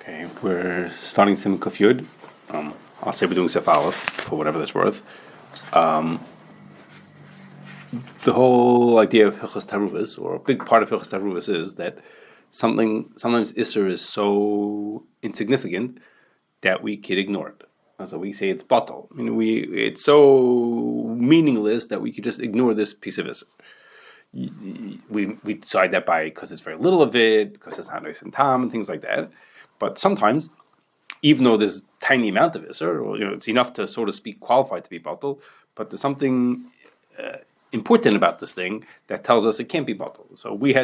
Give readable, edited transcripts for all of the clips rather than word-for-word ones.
Okay, we're starting Sim Kuf Yud. I'll say we're doing Sef Aleph for whatever that's worth. The whole idea of Hilchos Taruvos, or a big part of Hilchos Taruvos, is that sometimes Isser is so insignificant that we could ignore it. So we say it's Bitul. I mean, it's so meaningless that we could just ignore this piece of Isser. We decide that because it's very little of it, because it's not nice and tam and things like that. But sometimes, even though there's a tiny amount of Isser, or it's enough to, so to speak, qualify to be Bitul, but there's something important about this thing that tells us it can't be Bitul. So we've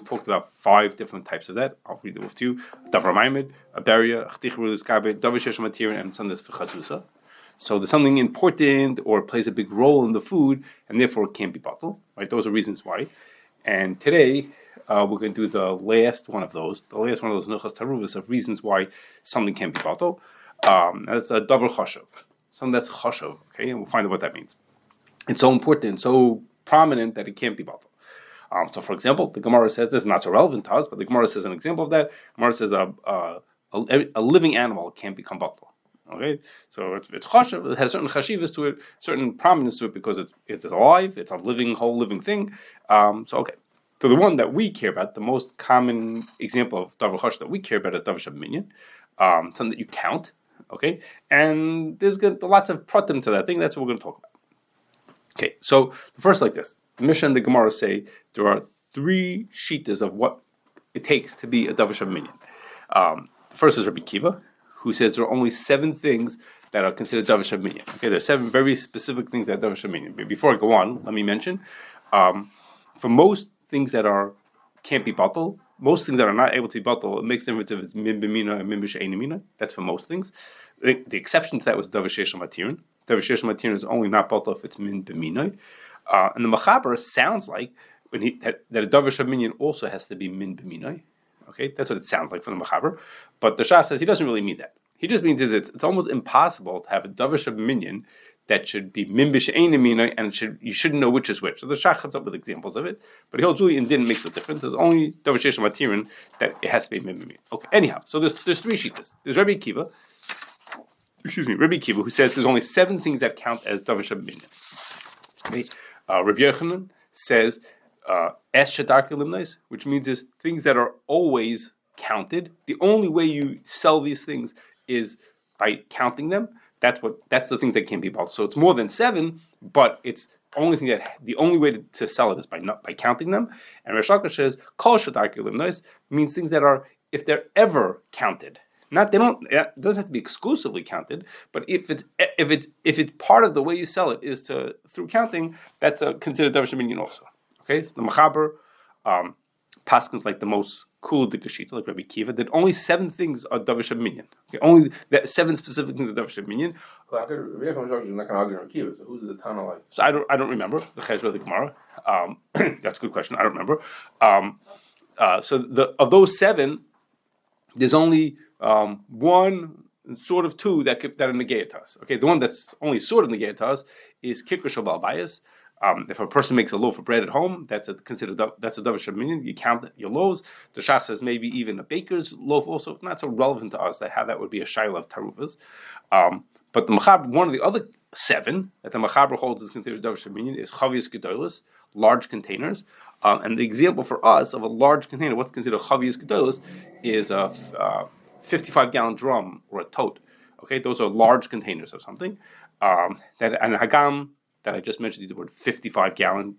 talked about 5 different types of that. I'll read them with you. Davar Shebiminyan, Aberia, Davar Shebiminyan, and some that's for Chazrusa. So there's something important or plays a big role in the food, and therefore it can't be Bitul. Right? Those are reasons why. And today, we're going to do the last one of those. The last one of those Hilchos Taruvos of reasons why something can't be Bitul. That's a Davar Chashav. Something that's Chashav. Okay, and we'll find out what that means. It's so important, so prominent that it can't be Bitul. So, for example, the Gemara says, this is not so relevant to us, but the Gemara says an example of that. Gemara says a living animal can't become Bitul. Okay, so it's chashav. It has certain chashivas to it, certain prominence to it because it's alive. It's a whole living thing. So the one that we care about, the most common example of davar chashav that we care about is Davar Shebiminyan, something that you count. Okay, and there's lots of pratim to that thing. That's what we're going to talk about. Okay, so the first like this: the Mishnah and the Gemara say there are 3 shitas of what it takes to be a Davar Shebiminyan. The first is Rabbi Kiva, who says there are only 7 things that are considered Davar Shebiminyan. Okay, there are 7 very specific things that are Davar Shebiminyan. But before I go on, let me mention, for most things that can't be Bitul, most things that are not able to be Bitul, it makes a difference if it's min b'mina and min b'she'ein mina. That's for most things. The exception to that was Davar She'esh Matirin. Davar She'esh Matirin is only not Bitul if it's min b'mina. And the Mechaber sounds like that a Davar Shebiminyan also has to be min b'mina. Okay, that's what it sounds like from the Mechaber. But the Shach says he doesn't really mean that. He just means it's almost impossible to have a Davar Shebiminyan that should be min b'she'ein mina, and you shouldn't know which is which. So the Shach comes up with examples of it, but he holds really in Din makes no difference. There's only Davar She'esh Matirin that it has to be min b'mina. Okay, anyhow, so there's 3 shitas. There's Rabbi Kiva, who says there's only 7 things that count as Davar Shebiminyan. Okay, Rabbi Yochanan says es shadar limnais, which means is things that are always counted. The only way you sell these things is by counting them. That's the things that can't be bought. So it's more than 7, but it's the only way to sell it is by counting them. And Rosh Hashanah says kol shadar limnais means things that are, if they're ever counted. It doesn't have to be exclusively counted, but if it's part of the way you sell it is through counting, that's considered Davar Shebiminyan also. Okay, so the Mechaber paskins like the most cool dikashita, like Rabbi Kiva, that only 7 things are Davar Shebiminyan. Okay, only that 7 specific things are Davar Shebiminyan. Not going to argue on Kiva. So who's the Tana like? So I don't remember the Chezra of the Gemara. That's a good question. I don't remember. So of those 7, there's only 1 sort of 2 that are negatas. Okay, the one that's only sort of negatas is kikr shel bal bayis. If a person makes a loaf of bread at home, that's a Davar Shebiminyan. You count your loaves. The Shach says maybe even a baker's loaf also. Not so relevant to us how that would be a shaila of taruvas. But the Mechaber, one of the other 7 that the Mechaber holds is considered Davar Shebiminyan is chavius gedolos, large containers. And the example for us of a large container, what's considered chavius gedolos, is a 55-gallon drum or a tote. Okay, those are large containers of something. And Hagam that I just mentioned, the word 55-gallon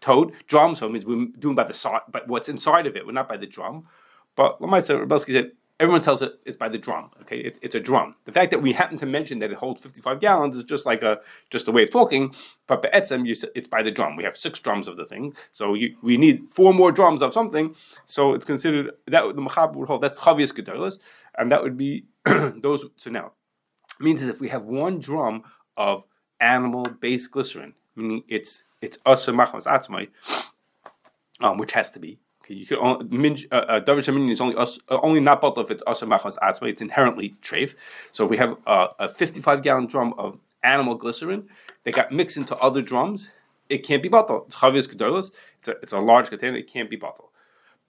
tote drum. So it means we're doing by the side, but what's inside of it. We're not by the drum. But Lamaisa Rebelsky said everyone tells it it's by the drum. Okay, it's a drum. The fact that we happen to mention that it holds 55 gallons is just like a way of talking. But be'etzem, it's by the drum. We have 6 drums of the thing, so we need 4 more drums of something. So it's considered that the Mechaber would hold that's chavius gedolos, and that would be those. So now it means if we have 1 drum of animal-based glycerin, meaning it's asa machmas atzmai, which has to be. Okay, you could Davar Shebiminyan is only not Bitul if it's asa machmas atzmai. It's inherently treif. So we have a 55-gallon drum of animal glycerin that got mixed into other drums. It can't be Bitul. It's chavius gedolos. It's a large container. It can't be Bitul.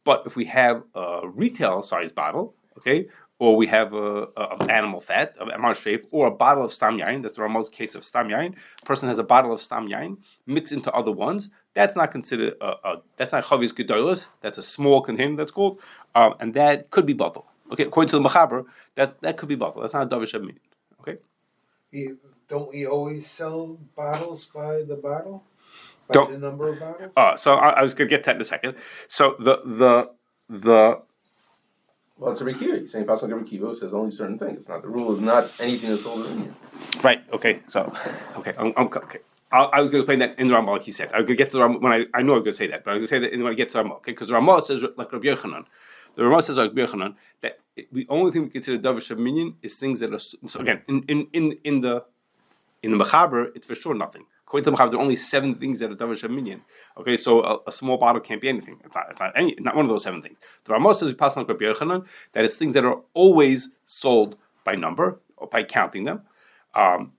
But if we have a retail-sized bottle okay, or we have of animal fat, of amar treif, or a bottle of stam yain. That's the Ramah's case of stam yain. A person has a bottle of stam yain mixed into other ones. That's not considered that's not chavis gedolos. That's a small container. That's called, and that could be batel. Okay, according to the Mechaber, that could be batel. That's not a Davar Shebiminyan. Okay. Don't we always sell bottles by the bottle? By Don't. the number of bottles? So I was going to get to that in a second. So the Well, it's a Rikiva. You're saying Pasuk Rikiva says only certain things. It's not the rule is not anything that's sold in here. right. Okay. So okay. Okay. I was going to explain that in the Ramah, like he said. I was going to get to the Ramah when I knew I was going to say that, but I was going to say that when I get to the Ramah. Okay, because the Ramah says like Rabbi Yochanan. The Ramah says like Rabbi Yochanan that the only thing we consider Davar Shebiminyan is things that are so again in the Mechaber it's for sure nothing. According to the Mechaber, there are only 7 things that are Davar Shebiminyan. Okay, so a small bottle can't be anything. It's not one of those 7 things. The Ramah says we pass on Rabbi Yochanan that it's things that are always sold by number or by counting them.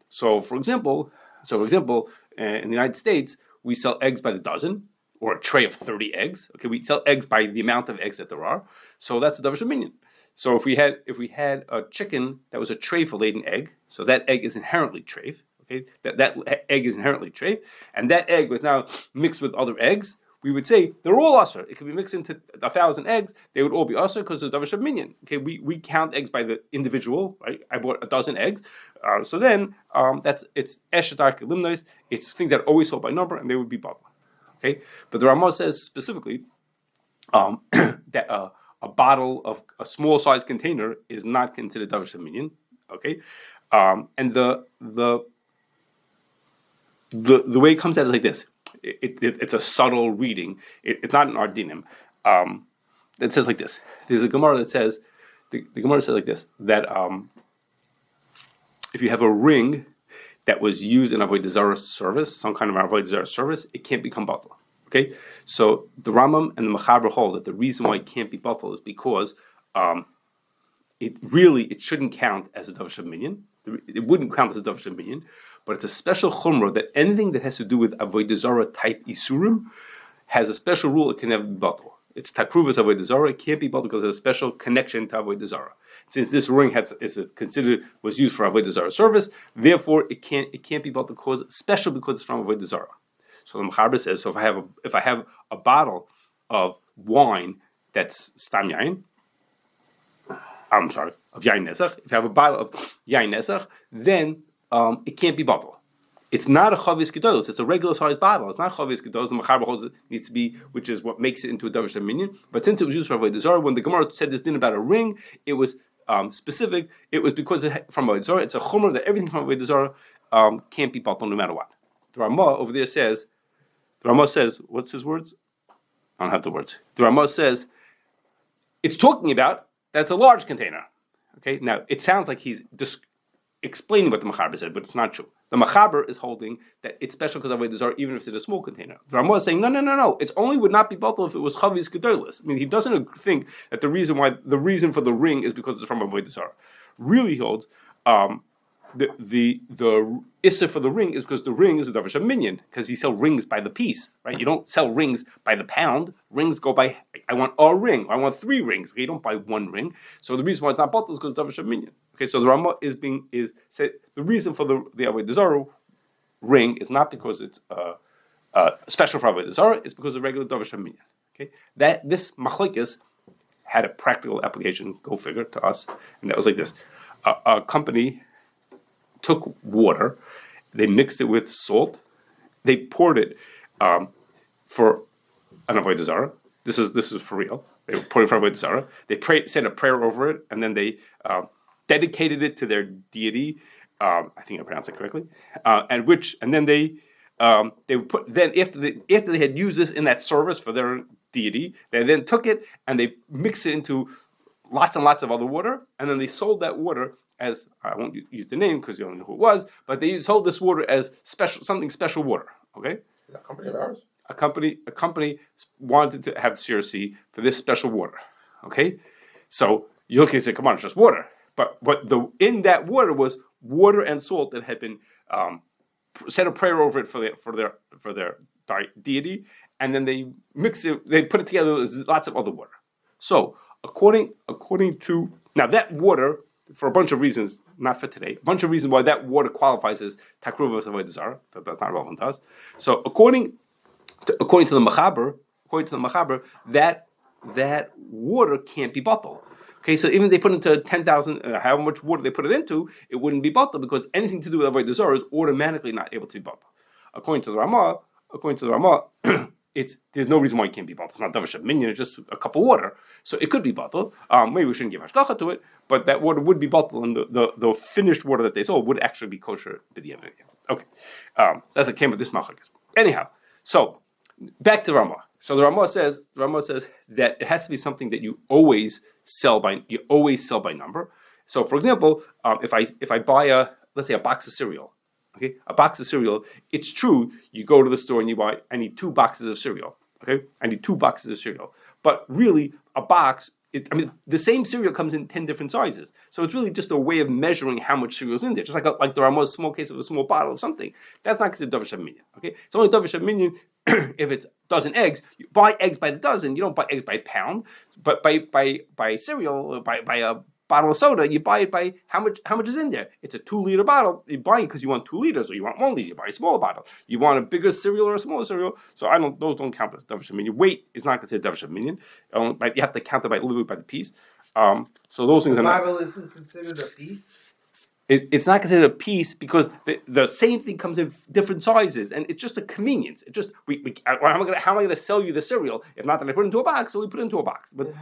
So for example, in the United States, we sell eggs by the dozen, or a tray of 30 eggs. Okay, we sell eggs by the amount of eggs that there are. So that's a Davar Shebiminyan. So if we had a chicken that was a treif laden egg, so that egg is inherently treif. Okay, that egg is inherently treif, and that egg was now mixed with other eggs. We would say they're all usher. It could be mixed into 1,000 eggs. They would all be usher because it's Davar Shebiminyan. Okay, we count eggs by the individual. Right, I bought a dozen eggs. So then it's eshetar limnos. It's things that are always sold by number, and they would be bottled. Okay, but the Ramah says specifically that a bottle of a small size container is not considered Davar Shebiminyan. Okay, and the way it comes out is like this. It's a subtle reading. It's not an ardinim. It says like this. There's a Gemara that says the Gemara says like this that if you have a ring that was used in avodah zarah service, some kind of avodah zarah service, it can't become batel. Okay, so the Rambam and the Mechaber hold that the reason why it can't be batel is because it shouldn't count as a Davar Shebiminyan. It wouldn't count as a Davar Shebiminyan, but it's a special chumrah that anything that has to do with avodah zarah type isurim has a special rule. It can never be batel. It's takruvas avodah zarah. It can't be batel because there's a special connection to avodah zarah. Since this ring was used for avodah zarah service, therefore it can't be batel because it's from avodah zarah. So the Mechaber says, so if I have a bottle of wine that's stam yain, of yain nesach. If I have a bottle of yain nesach, then it can't be batel. It's not a chavis gedolos. It's a regular sized bottle. It's not chavis gedolos. The Mechaber holds it needs to be, which is what makes it into a Davar Shebiminyan. But since it was used for avodah zarah, when the Gemara said this din about a ring, it was specific. It was because from avodah zarah, it's a chumrah that everything from avodah zarah can't be batel no matter what. The Ramah over there says. The Ramah says, what's his words? I don't have the words. The Ramah says, it's talking about that's a large container. Okay, now it sounds like he's just explaining what the Mechaber said, but it's not true. The Mechaber is holding that it's special because avodah zarah, even if it's a small container. The Ramah is saying, no. It only would not be batel if it was chavis gedolos. I mean, he doesn't think that the reason for the ring is because it's from avodah zarah. Really he holds. The issa for the ring is because the ring is a Davar Shebiminyan because you sell rings by the piece, right? You don't sell rings by the pound. Rings go by. I want a ring. I want 3 rings. Okay, you don't buy 1 ring. So the reason why it's not batel is because it's Davar Shebiminyan. Okay, so the Ramah is said the reason for the avodah zarah ring is not because it's special for avodah zarah. It's because of regular Davar Shebiminyan. Okay, that this machlekes had a practical application. Go figure to us, and that was like this: a company took water, they mixed it with salt, they poured it for an avodah zarah. This is for real. They poured it for avodah zarah. They said a prayer over it, and then they dedicated it to their deity. I think I pronounced it correctly. And then they put after they had used this in that service for their deity, they then took it and they mixed it into lots and lots of other water, and then they sold that water as, I won't use the name because you don't know who it was, but they sold this water as something special water. Okay, Is that a company of ours? A company wanted to have CRC for this special water. Okay, so you look and say, come on, it's just water. But in that water was water and salt that had been said a prayer over it for their deity, and then they mix it. They put it together with lots of other water. So according to Now that water, for a bunch of reasons, not for today, a bunch of reasons why that water qualifies as takruvas avodah zarah. That's not relevant to us. So according to the Machaber, that water can't be bottled. Okay, so even if they put into 10,000, however much water they put it into, it wouldn't be bottled because anything to do with avodah zarah is automatically not able to be bottled. According to the Ramah, there's no reason why it can't be bottled. It's not Davar Shebiminyan, it's just a cup of water. So it could be bottled. Maybe we shouldn't give hashgacha to it, but that water would be bottled, and the finished water that they sold would actually be kosher by the end of the year. Okay. So that's what came with this machlokes. Anyhow, so back to Ramah. So the Ramah says that it has to be something that you always sell by number. So for example, if I buy let's say a box of cereal. Okay, a box of cereal. It's true. You go to the store and you buy. I need 2 boxes of cereal. Okay, I need 2 boxes of cereal. But really, a box. The same cereal comes in 10 different sizes. So it's really just a way of measuring how much cereal is in there. Just like the Ramah's small case of a small bottle of something. That's not considered Davar Shebiminyan. Okay, it's only Davar Shebiminyan if it's dozen eggs. You buy eggs by the dozen. You don't buy eggs by pound. But by cereal, by a bottle of soda, you buy it by how much is in there. It's a 2-liter bottle. You buy it because you want 2 liters, or you want 1 liter. You buy a smaller bottle. You want a bigger cereal or a smaller cereal. So those don't count as Davar Shebiminyan. Weight is not considered Davar Shebiminyan. But you have to count it literally by the piece. So those things. The bottle isn't considered a piece. It's not considered a piece because the same thing comes in different sizes, and it's just a convenience. It just how am I going to sell you the cereal if not that I put it into a box? So we put it into a box. But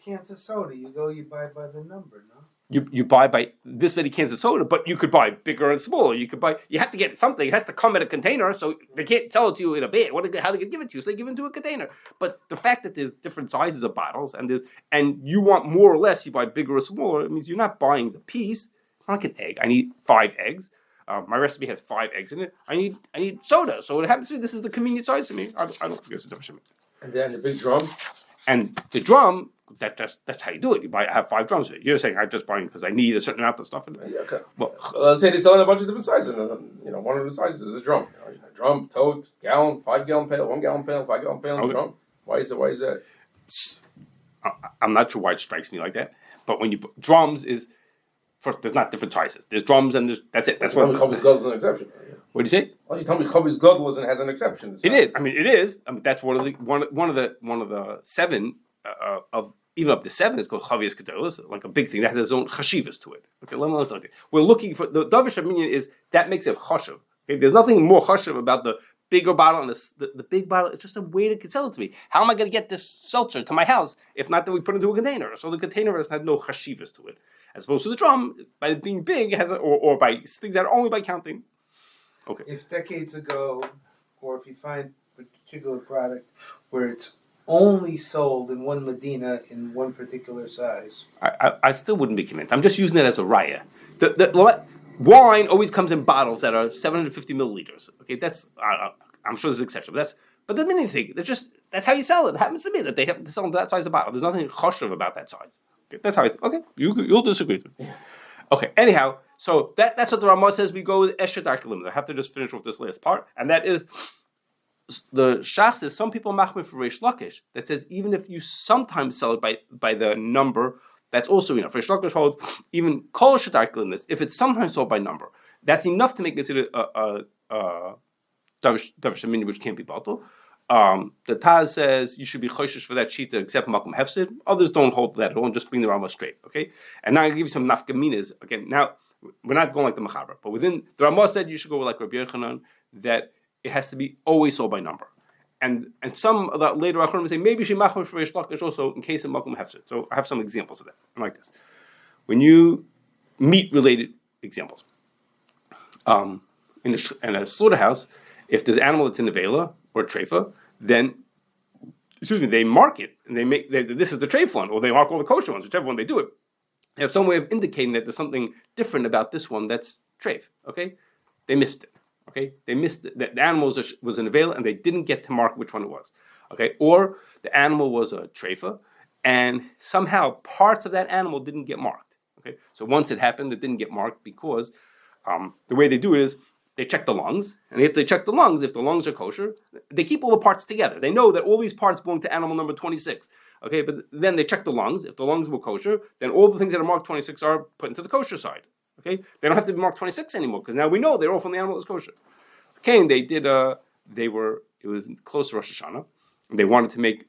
cans of soda, you buy by the number, no? You buy by this many cans of soda, but you could buy bigger and smaller. You have to get something. It has to come in a container, so they can't sell it to you in a bit. How they can give it to you? So they give it into a container. But the fact that there's different sizes of bottles and you want more or less, you buy bigger or smaller. It means you're not buying the piece. It's not like an egg. I need 5 eggs. My recipe has 5 eggs in it. I need soda. So what happens to me? This is the convenient size to me. I don't think it's a difference. And then the big drum. And the drum. That's how you do it. I have 5 drums. You're saying I'm just buying because I need a certain amount of stuff in it. Yeah, okay. Well, let's say they sell in a bunch of different sizes. And, one of the sizes is a drum. A drum, tote, gallon, 5-gallon pail, 1-gallon pail, 5-gallon pail, okay. Drum. Why is that? I'm not sure why it strikes me like that. But when you put drums first, there's not different sizes. There's drums and that's it. That's what. Chavis Gadol is an exception. What do you say? Well, you tell me Chavis Gadol has an exception. It is. It is. That's one of the 7 of the 7 is called Chavis Gadol, like a big thing that has its own chashivas to it. Okay, let me look at it. We're looking for the Davar Shebiminyan that makes it chashuv. Okay, there's nothing more chashuv about the bigger bottle and the big bottle. It's just a way to sell it to me. How am I going to get this seltzer to my house if not that we put it into a container? So the container has no chashivas to it, as opposed to the drum by it being big has or by things that are only by counting. Okay. If decades ago, or if you find a particular product where it's only sold in one Medina in one particular size, I still wouldn't be convinced. I'm just using it as a raya. The wine always comes in bottles that are 750 milliliters. Okay, that's I'm sure there's an exception, but the mini thing, that's how you sell it. It happens to be that they have to sell that size of bottle. There's nothing choshev about that size. Okay, that's how it's okay. You'll disagree with me. Okay. Anyhow, so that's what the Ramah says. We go with Eshet Arkelim. I have to just finish with this last part, and that is. The Shach says some people machmir for Reish Lakish that says even if you sometimes sell it by the number, that's also enough. Reish Lakish holds even kol shedarkelim if it's sometimes sold by number, that's enough to make it a Davar Shebiminyan which can't be batel. The Taz says you should be choishish for that shita except makom hefsid. Others don't hold that. Don't just bring the Ramah straight. Okay, and now I'm gonna give you some nafkaminas again. Now we're not going like the Machaber, but within the Ramah said you should go like Rabbi Yochanan that. It has to be always sold by number, and some of the later Achronim say maybe she machmir for Reish Lakish also in case of makom hefsed. So I have some examples of that. I'm like this: when you meat related examples, in a slaughterhouse, if there's an animal that's in a vela or a treifa, then they mark it and this is the treif one, or they mark all the kosher ones, whichever one they do it. They have some way of indicating that there's something different about this one that's treif. Okay, they missed it. Okay, they missed it. The animal was in a veil and they didn't get to mark which one it was. Okay, or the animal was a treifa and somehow parts of that animal didn't get marked. Okay, so once it happened, it didn't get marked because the way they do it is they check the lungs, and if they check the lungs, if the lungs are kosher, they keep all the parts together. They know that all these parts belong to animal number 26. Okay, but then they check the lungs. If the lungs were kosher, then all the things that are marked 26 are put into the kosher side. Okay, they don't have to be marked 26 anymore because now we know they're all from the animal that's kosher. Okay, and it was close to Rosh Hashanah. And they wanted to make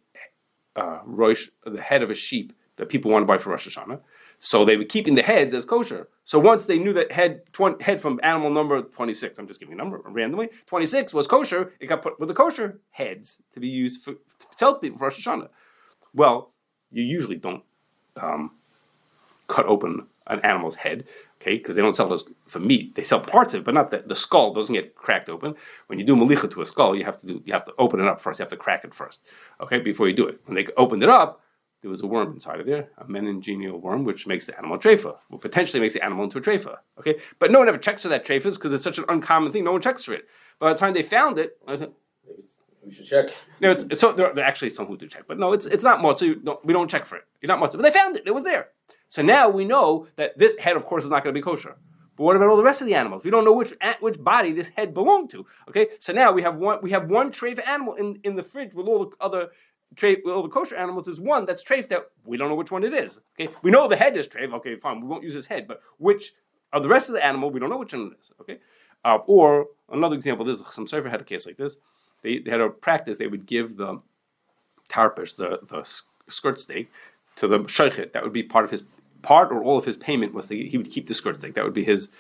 the head of a sheep that people want to buy for Rosh Hashanah. So they were keeping the heads as kosher. So once they knew that head from animal number 26, I'm just giving a number randomly, 26 was kosher, it got put with the kosher heads to be used to sell to people for Rosh Hashanah. Well, you usually don't cut open an animal's head, okay, because they don't sell those for meat. They sell parts of it, but not the skull doesn't get cracked open. When you do malicha to a skull, you have to open it up first. You have to crack it first, okay, before you do it. When they opened it up, there was a worm inside of there, a meningenial worm, which makes the animal treifa, or potentially makes the animal into a treifa, okay? But no one ever checks for that treifas because it's such an uncommon thing. No one checks for it. By the time they found it, I said, we should check. No, so there are actually some who do check, but no, it's not much. So we don't check for it. You're not much, but they found it. It was there. So now we know that this head, of course, is not going to be kosher. But what about all the rest of the animals? We don't know which body this head belonged to. Okay, so now we have one treifa animal in the fridge with all the other with all the kosher animals. Is one that's treif that we don't know which one it is. Okay, we know the head is treif. Okay, fine, we won't use his head, but which of the rest of the animal we don't know which one it is. Okay, or another example. This some Sefer had a case like this. They had a practice. They would give the tarpish, the skirt steak, to the shochet. That would be part or all of his payment was he would keep the skirt steak. That would be his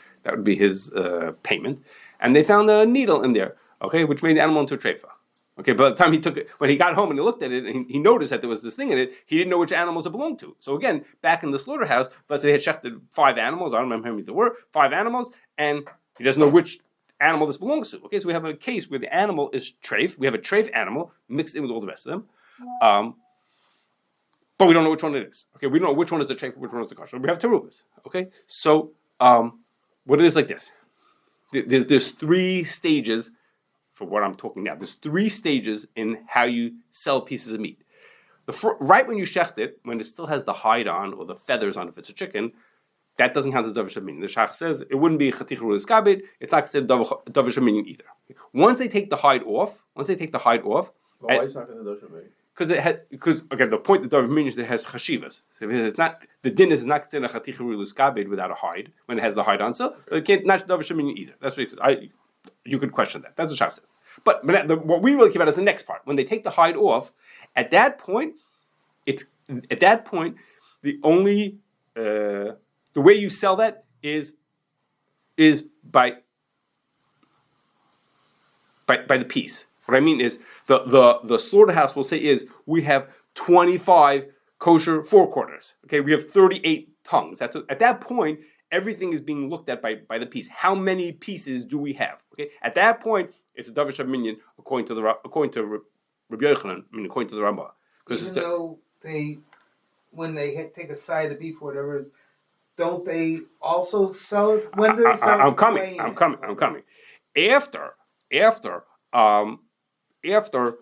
payment. And they found a needle in there, okay, which made the animal into a treifa. Okay, by the time he took it, when he got home and he looked at it, and he noticed that there was this thing in it, he didn't know which animals it belonged to. So again, back in the slaughterhouse, let's say they had shechted 5 animals. I don't remember how many there were. 5 animals, and he doesn't know which animal this belongs to. Okay, so we have a case where the animal is treif. We have a treif animal mixed in with all the rest of them. But we don't know which one it is. Okay, we don't know which one is the treif, which one is the kashrus. We have terubas. Okay, so what it is like this. There's 3 stages for what I'm talking now. There's 3 stages in how you sell pieces of meat. Right when you shecht it, when it still has the hide on or the feathers on, if it's a chicken, that doesn't count as Davar Shebiminyan. The Shach says it wouldn't be Chaticha Rulis Kabed. It's not considered Davar Shebiminyan either. Once they take the hide off, why is it not considered Davar Shebiminyan? Because again, the point of Davar Shebiminyan is that it has chashivas. So it's not the din is not considered a Chaticha Rulis Kabed without a hide when it has the hide on. So it can't not Davar Shebiminyan either. That's what he says. You could question that. That's what Shach says. But what we really care about is the next part. When they take the hide off, at that point, the only the way you sell that is by the piece. What I mean is the slaughterhouse will say is we have 25 kosher forequarters. Okay, we have 38 tongues. At that point everything is being looked at by the piece. How many pieces do we have? Okay, at that point it's a Davar Shebiminyan according to Rabbi Yochanan. I mean according to the Rambam. Even though when they take a side of beef or whatever, don't they also sell it when they start? I'm coming. After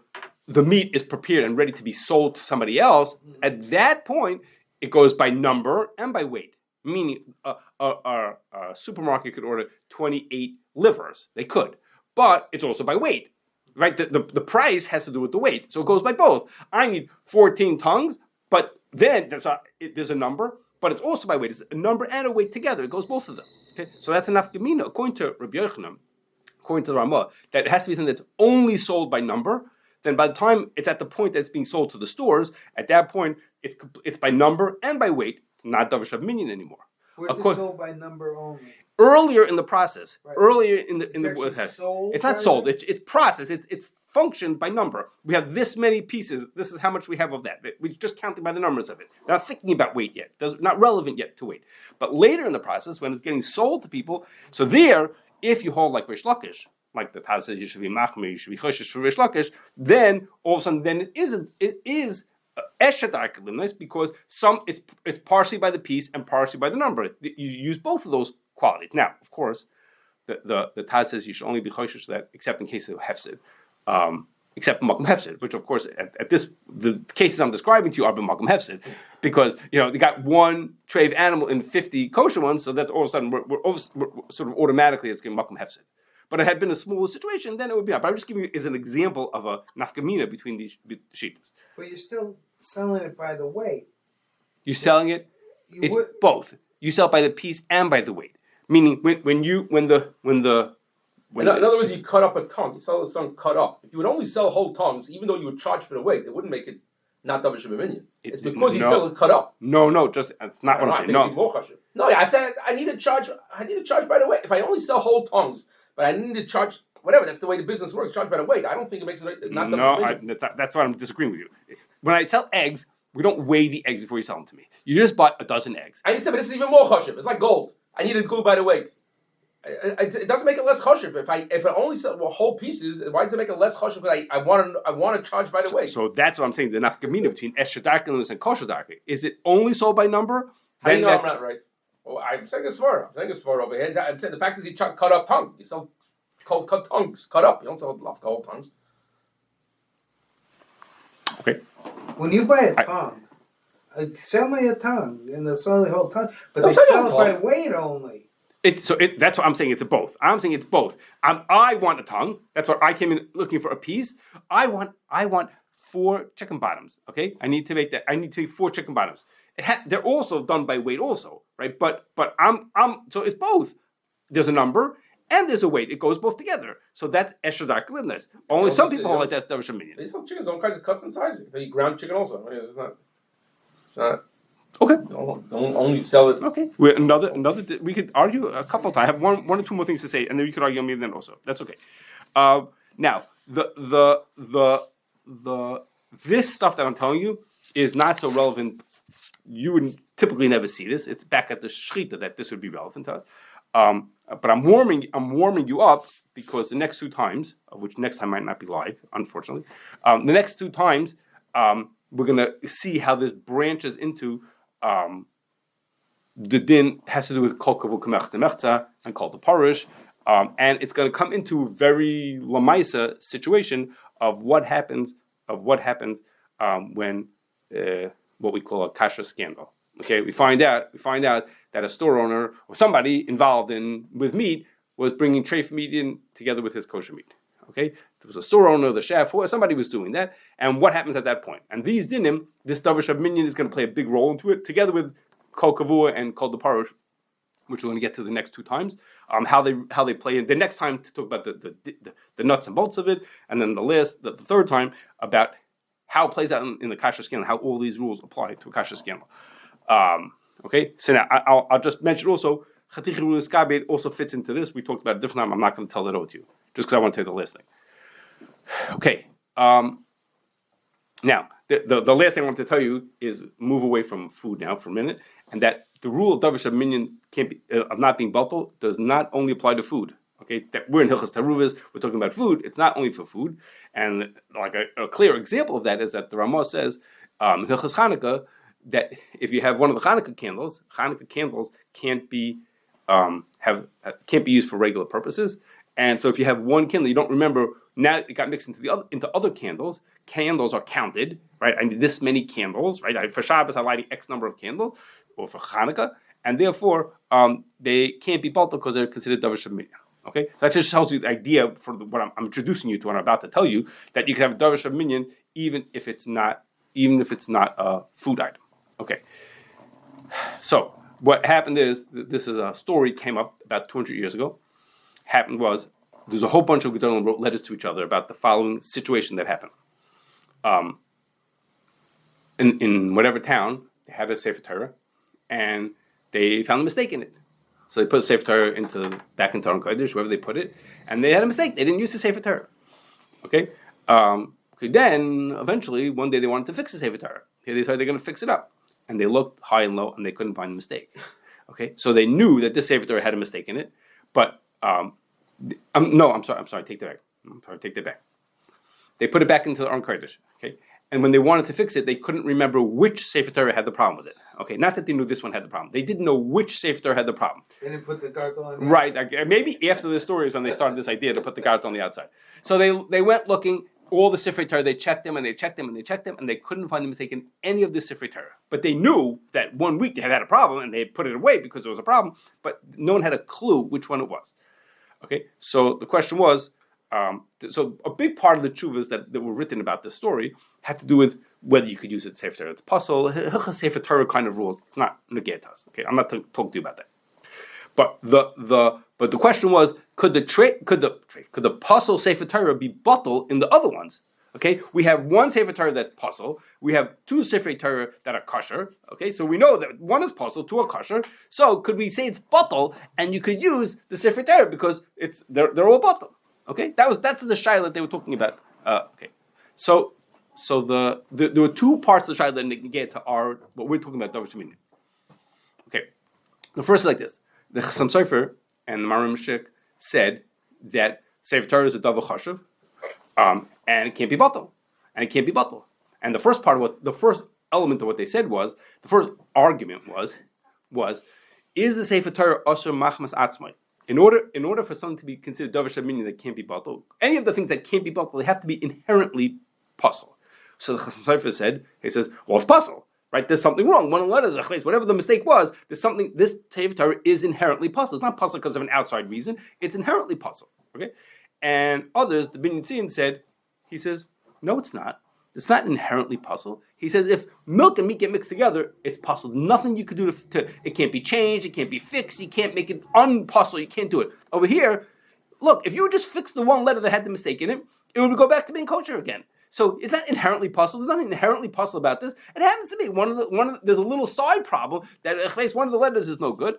the meat is prepared and ready to be sold to somebody else, at that point it goes by number and by weight. Meaning, a supermarket could order 28 livers. They could, but it's also by weight, right? The price has to do with the weight, so it goes by both. I need 14 tongues, but then there's a number. But it's also by weight. It's a number and a weight together. It goes both of them. Okay? So that's enough gemina. According to Rabbi Yochanan, according to the Ramah, that it has to be something that's only sold by number. Then by the time it's at the point that it's being sold to the stores, at that point it's by number and by weight, not Davar Shebiminyan anymore. Where's it sold by number only? Earlier in the process. Right. Earlier in the sold. It's not sold. It's processed. It's functioned by number. We have this many pieces. This is how much we have of that. We're just counting by the numbers of it. We're not thinking about weight yet. Not relevant yet to weight. But later in the process, when it's getting sold to people, so there, if you hold like Rish Lakish, like the Taz says, you should be machmir, you should be choshesh for Rish Lakish, then all of a sudden, then it is eshet arkelimnis because it's partially by the piece and partially by the number. You use both of those qualities. Now, of course, the Taz says you should only be choshesh for that, except in case of hefsid. Except Makom Hefsid, which of course at the cases I'm describing to you are Makom Hefsid, because they got one treif animal in 50 kosher ones, so that's all of a sudden we're sort of automatically it's getting Makom Hefsid. But it had been a smaller situation, then it would be not. But I'm just giving you as an example of a nafkamina between these sheetas. But you're still selling it by the weight. You're selling it. It's both. You sell it by the piece and by the weight. Meaning, in other words, you cut up a tongue. You sell the tongue cut up. If you would only sell whole tongues, even though you would charge for the weight, it wouldn't make it not Davar Shebiminyan. It's because you sell it cut up. No, just that's not what I'm saying. No, I said I need to charge by the weight. If I only sell whole tongues, but I need to charge whatever. That's the way the business works. Charge by the weight. I don't think it makes it not Davar Shebiminyan. That's why I'm disagreeing with you. When I sell eggs, we don't weigh the eggs before you sell them to me. You just bought a dozen eggs. I understand, but this is even more chashuv. It's like gold. I need to go by the weight. It doesn't make it less chashuv. If I only sell whole pieces, why does it make it less chashuv? Because I want to charge by the weight. So that's what I'm saying. The nafkamina between esher darkeliness and kosher darkeliness. Is it only sold by number? How do you know I'm not right? Well, I'm saying it's for. I'm saying it's for over here. I'm saying the fact is you cut up tongue. You sell cut tongues, cut up. You don't sell whole tongues. Okay. When you buy a tongue, sell me a tongue, and they'll sell the whole tongue, but they sell it by weight only. That's what I'm saying. It's both. I'm saying it's both. I want a tongue. That's what I came in looking for a piece. I want 4 chicken bottoms. Okay, I need to make 4 chicken bottoms. They're also done by weight, also, right? But so it's both. There's a number and there's a weight. It goes both together. So that's esher darkeliness. Only some people hold like that's Davar Shebiminyan. They sell chickens all kinds of cuts and sizes. They eat ground chicken also. I mean, it's not. Okay. Don't only sell it. Okay. Another. We could argue a couple of times. I have one or two more things to say, and then we could argue on me then also. That's okay. Now this stuff that I'm telling you is not so relevant. You would typically never see this. It's back at the shechita that this would be relevant to us. But I'm warming you up because the next 2 times, of which next time might not be live, unfortunately, the next 2 times we're going to see how this branches into the din has to do with kol kavu kamech temechza and kol parish, and it's going to come into a very lamaisa situation of what happens when what we call a kashrus scandal. Okay, we find out that a store owner or somebody involved with meat was bringing treif meat in together with his kosher meat. Okay, there was a store owner, the chef, or somebody was doing that, and what happens at that point? And these dinim, this Davar Shebiminyan is going to play a big role into it, together with kol kavua and kol deparush, which we're going to get to the next 2 times. How they play in the next time to talk about the nuts and bolts of it, and then the third time about how it plays out in the kashrus scandal, how all these rules apply to a kashrus scandal. Okay, so now I'll just mention also Chatichi Rulis Kabed also fits into this. We talked about it different time. I'm not going to tell that over to you, just because I want to tell you the last thing. Okay. Now, the last thing I want to tell you is move away from food now for a minute, and that the rule of Davar Shebiminyan of not being Bitul does not only apply to food. Okay, that we're in Hilchos Taruvos, we're talking about food. It's not only for food, and like a clear example of that is that the Ramah says in Hilchos Chanukah that if you have one of the Chanukah candles can't be used for regular purposes. And so if you have one candle, you don't remember, now it got mixed into other candles. Candles are counted, right? I need this many candles, right? For Shabbos, I'm lighting X number of candles, or for Hanukkah, and therefore they can't be Bitul because they're considered Davar Shebiminyan. Okay, so that just tells you the idea for what I'm introducing you to, what I'm about to tell you, that you can have Davar Shebiminyan even if it's not a food item. Okay, so what happened is this is a story came up about 200 years ago. Happened was there's a whole bunch of Gedolim wrote letters to each other about the following situation that happened. In whatever town they had a Sefer Torah, and they found a mistake in it. So they put Sefer Torah back into Aron Kodesh, wherever they put it, and they had a mistake. They didn't use the Sefer Torah. Okay. Then eventually one day they wanted to fix the Sefer Torah. Okay, they decided they're going to fix it up, and they looked high and low and they couldn't find the mistake. Okay, so they knew that this Sefer Torah had a mistake in it, but I'm sorry. Take that back. They put it back into the Aron Kodesh. Okay, and when they wanted to fix it, they couldn't remember which Sefer Torah had the problem with it. Okay, not that they knew this one had the problem. They didn't know which Sefer Torah had the problem. They didn't put the gartel on the right. Outside. Maybe after the story is when they started this idea to put the gartel on the outside. So they went looking all the Sefer Torah. They checked them and they checked them and they checked them, and they couldn't find the mistake in any of the Sefer Torah. But they knew that one week they had a problem and they put it away because there was a problem. But no one had a clue which one it was. Okay, so the question was, so a big part of the tshuvas that were written about this story had to do with whether you could use it Sefer Torah, it's puzzle. Sefer Torah kind of rules. It's not negatas. Okay, I'm not talking to you about that. But the question was, could the puzzle Sefer Torah be bottle in the other ones? Okay, we have one Sefer Torah that's puzzle. We have two Sefer Torah that are kosher. Okay, so we know that one is puzzle, two are kosher. So could we say it's bottle, and you could use the Sefer Torah because they're all bottle. Okay, that's the shaila that they were talking about. Okay, so there were two parts of the shaila that get to what we're talking about Davar Shebiminyan. Okay, the first is like this: the Chassam Sofer and the Maram Shik said that Sefer Torah is a davar chashuv, and it can't be bottle, and it can't be bottle. And the first element of what they said was, the first argument was is the Sefer Torah asur machmas atzmai? In order for something to be considered Davar Shebiminyan that can't be bottle, any of the things that can't be bottle, they have to be inherently puzzle. So the Chassam Sofer said, he says, well, it's puzzle, right? There's something wrong. One of the letters, whatever the mistake was, there's something. This Sefer Torah is inherently puzzle. It's not puzzle because of an outside reason. It's inherently puzzle. Okay, and others, the Binyan Tzion said, he says, no, it's not. It's not inherently puzzle. He says if milk and meat get mixed together, it's puzzle. Nothing you could do to it can't be changed, it can't be fixed, you can't make it unpuzzle, you can't do it. Over here, look, if you would just fix the one letter that had the mistake in it, it would go back to being kosher again. So it's not inherently puzzle. There's nothing inherently puzzle about this. It happens to be there's a little side problem that at least one of the letters is no good.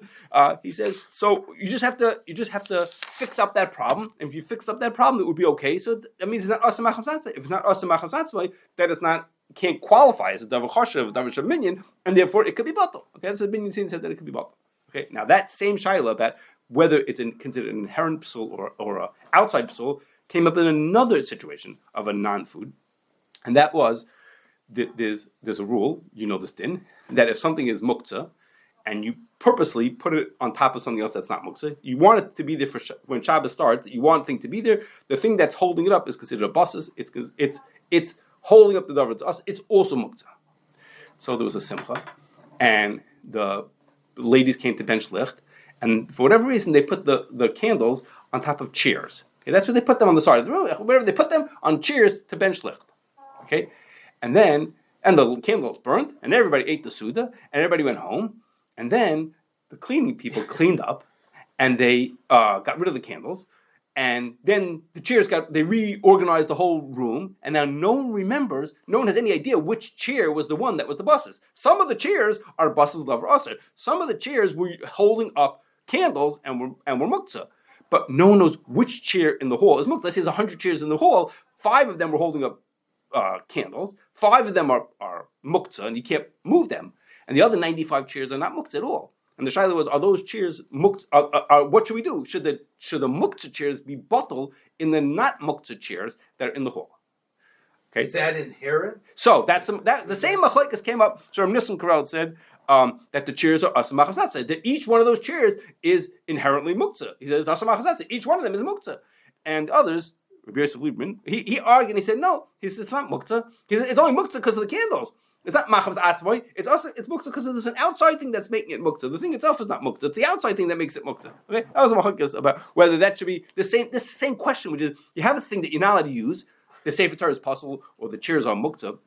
He says so. You just have to fix up that problem. And if you fix up that problem, it would be okay. So that means it's not asur machmas atzmai. If it's not asur machmas atzmai, then it's not can't qualify as a davar chashuv, davar shebiminyan, and therefore it could be bottle. Okay, so the Binyan Tzion said that it could be bottle. Okay, now that same shaila about whether it's considered an inherent psul or a outside psul came up in another situation of a non-food. And that was, there's a rule, you know this din, that if something is muktzah, and you purposely put it on top of something else that's not muktzah, you want it to be there for when Shabbos starts, you want the thing to be there, the thing that's holding it up is considered a basis, it's holding up the davar to us, it's also muktzah. So there was a simcha, and the ladies came to bench licht, and for whatever reason they put the candles on top of chairs. Okay, that's where they put them on the side of the room, wherever they put them on chairs to bench licht. Okay, and the candles burnt, and everybody ate the Suda, and everybody went home, and then the cleaning people cleaned up, and they got rid of the candles, and then the chairs they reorganized the whole room, and now no one has any idea which chair was the one that was the buses. Some of the chairs are buses of Asr. Some of the chairs were holding up candles and were muktzah, but no one knows which chair in the hall is muktzah. Let's say there's 100 chairs in the hall, 5 of them were holding up candles, 5 of them are muktzah, and you can't move them, and the other 95 chairs are not muktzah at all. And the shaila was: are those chairs muktzah? What should we do? Should the muktzah chairs be bottled in the not muktzah chairs that are in the hall? Okay, is that inherent? So the same machlokes came up. So Rav Nissim Karel said that the chairs are asur machmas atzmai. That each one of those chairs is inherently muktzah. He says asur machmas atzmai. Each one of them is muktzah, and others. Rabbi Yosef Liebman, he argued and he said, no, he said, it's not muktzah. He said, it's only muktzah because of the candles. It's not machmas atzmai. It's muktzah because there's an outside thing that's making it muktzah. The thing itself is not muktzah. It's the outside thing that makes it muktzah. Okay, that was a machlokes about whether that should be the same question, which is you have a thing that you're not allowed to use. The Sefer Torah is possible, or the chairs are muktzah.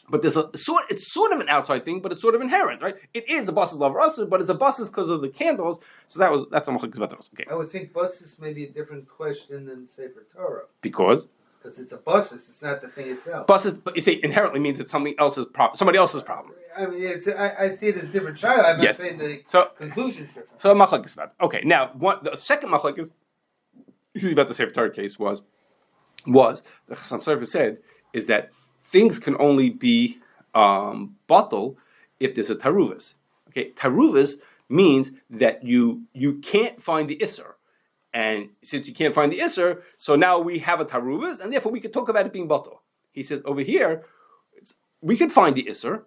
But it's sort of an outside thing, but it's sort of inherent, right? It is a basis of Asr, but it's a basis because of the candles. So that's a machlokes about those. Okay. I would think basis may be a different question than Sefer Torah. Because it's a basis, it's not the thing itself. Basis, but you say inherently means it's somebody else's problem. I mean, I see it as different child. I'm not saying the conclusion is different. So machlokes about it. Okay. Now, the second machlokes, usually about the Sefer Torah case was the Chassam Sofer said is that things can only be bottled if there's a taruvas. Okay, taruvas means that you can't find the isser, and since you can't find the isser, so now we have a taruvas, and therefore we can talk about it being bottled. He says over here, we can find the isser.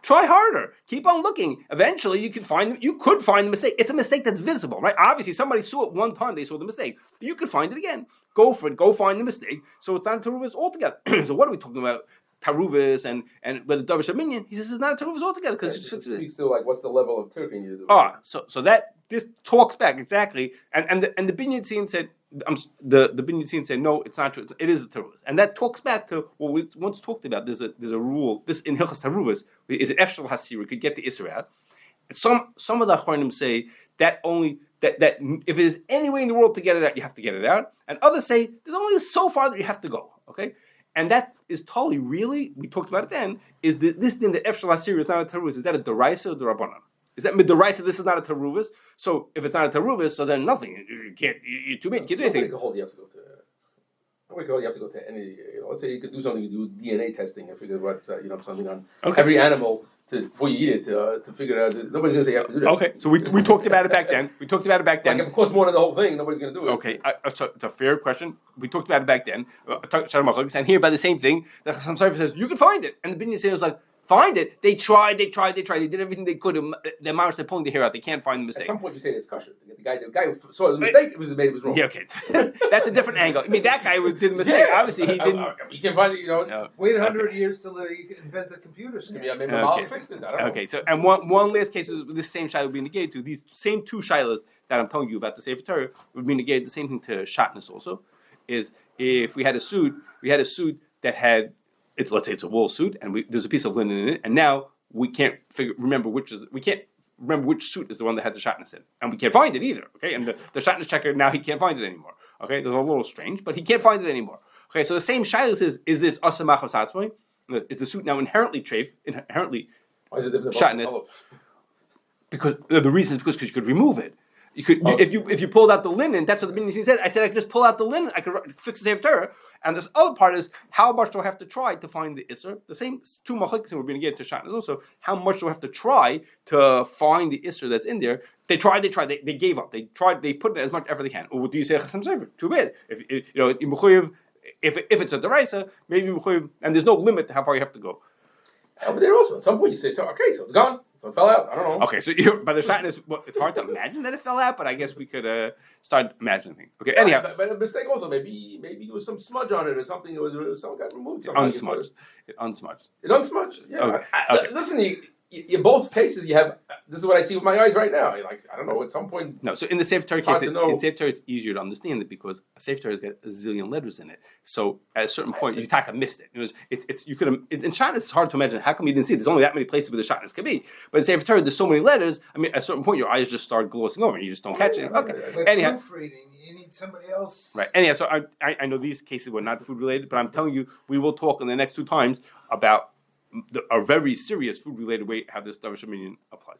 Try harder. Keep on looking. Eventually, you could find the mistake. It's a mistake that's visible, right? Obviously, somebody saw it one time; they saw the mistake. You could find it again. Go for it. Go find the mistake. So it's not a taruvas altogether. So what are we talking about? Taruvas and whether Davar Shebiminyan? He says it's not a taruvas altogether because it speaks to like what's the level of turking you do. So that this talks back exactly, and the Binyan Tzin said the Binyan Tzin said no, it's not true. It is a teruvus, and that talks back to what we once talked about. There's a rule. This in Hilchas Teruvus is an efshel hasir. Could get the isser out. Some of the Achronim say that only that if there's any way in the world to get it out, you have to get it out, and others say there's only so far that you have to go. Okay. And that is totally really, we talked about it then, is this thing that Efshel Hasir is not a teruvus, is that a deraisa or derabanan? Is that deraisa, this is not a teruvus? So if it's not a teruvus, so then nothing. You're too big, you can't do anything. Nobody can hold you have to go to any, let's say you could do something, you do DNA testing and figure out, something on every animal before you eat it to figure it out. Nobody's going to say you have to do that. Okay, so we talked about it back then. Like if it costs more than the whole thing, nobody's going to do it. Okay, so it's a fair question. We talked about it back then. And here by the same thing, the Chassam Sofer says, you can find it. And the Binyan Tzin was like, find it. They tried. They did everything they could. They managed to pull the hair out. They can't find the mistake. At some point you say it's kosher. The guy who saw the mistake, it was wrong. Yeah, okay. That's a different angle. I mean, that guy did the mistake. Yeah. Obviously, he didn't. You can find it, Wait 100 years till they invent the computer scan. Yeah, maybe Malik fixed it. I don't know. Okay, so, and one last case is this same shiloh would be negated to. These same two shilohs that I'm telling you about the Sefer Torah would be negated. The same thing to shatnez also. Is if we had a suit that had, let's say it's a wool suit, and there's a piece of linen in it, and now we can't remember which suit is the one that had the shatnez in, and we can't find it either. Okay, and the shatnez checker now he can't find it anymore. Okay, that's a little strange, but he can't find it anymore. Okay, so the same shiloh is this asamach of satzmai? Is the suit now inherently treif, inherently shatnez? Because the reason is because you could remove it. You could if you pulled out the linen. That's what the Binyan Tzin said. I said I could just pull out the linen. I could fix the Sefer Torah. And this other part is how much do I have to try to find the isser? The same two machlokes we're going to get to shatnez also. How much do I have to try to find the isser that's in there? They tried. They gave up. They tried. They put in as much effort they can. Or what do you say? Chassam Sofer? Too bad. If it's a deraisa, maybe and there's no limit to how far you have to go. But there also at some point you say so. Okay, so it's gone. So it fell out. I don't know. Okay, so by the shatnez, it's hard to imagine that it fell out, but I guess we could start imagining things. Okay, anyhow. But a mistake also, maybe there was some smudge on it or something. Someone got removed. Unsmudged. It unsmudged. Yeah. Okay. Listen, in both cases, you have. This is what I see with my eyes right now. Like I don't know. At some point, no. So in the Sefer Torah case, in Sefer Torah, it's easier to understand it because a Sefer Torah has got a zillion letters in it. So at a certain point, you missed it. It's you could have in shatnez. It's hard to imagine. How come you didn't see it? There's only that many places where the shatnez could be. But in Sefer Torah, there's so many letters. I mean, at a certain point, your eyes just start glossing over, and you just don't catch it. Okay. Like anyhow, proofreading, you need somebody else. Right. Anyhow, so I know these cases were not food related, but I'm telling you, we will talk in the next two times about a very serious food related way how this Davar Shebiminyan applies.